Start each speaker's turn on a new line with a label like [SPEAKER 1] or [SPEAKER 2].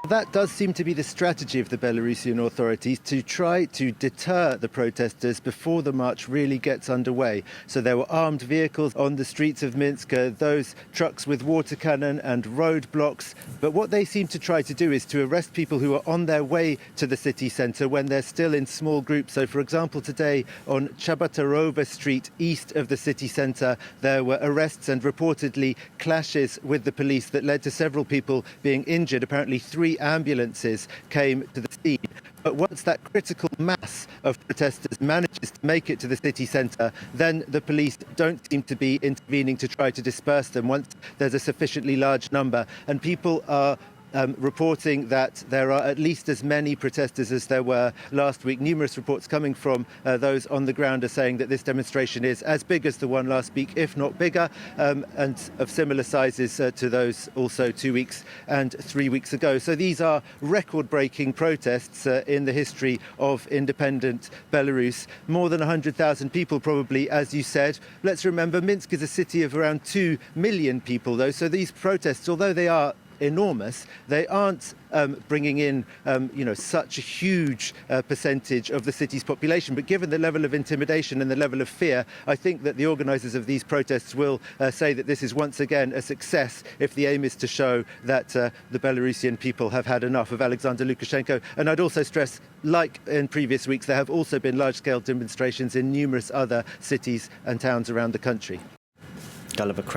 [SPEAKER 1] That does seem to be the strategy of the Belarusian authorities, to try to deter the protesters before the march really gets underway. So there were armed vehicles on the streets of Minsk, those trucks with water cannon and roadblocks. But what they seem to try to do is to arrest people who are on their way to the city centre when they're still in small groups. So, for example, today on Chabatarova Street, east of the city centre, there were arrests and reportedly clashes with the police that led to several people being injured. Apparently 3 ambulances came to the scene. But once that critical mass of protesters manages to make it to the city centre, then the police don't seem to be intervening to try to disperse them once there's a sufficiently large number. And people are reporting that there are at least as many protesters as there were last week. Numerous reports coming from those on the ground are saying that this demonstration is as big as the one last week, if not bigger, and of similar sizes to those also 2 weeks and 3 weeks ago. So these are record-breaking protests in the history of independent Belarus. More than 100,000 people probably, as you said. Let's remember, Minsk is a city of around 2 million people, though, so these protests, although they are enormous, they aren't bringing in such a huge percentage of the city's population. But given the level of intimidation and the level of fear, I think that the organisers of these protests will say that this is once again a success if the aim is to show that the Belarusian people have had enough of Alexander Lukashenko. And I'd also stress, like in previous weeks, there have also been large-scale demonstrations in numerous other cities and towns around the country.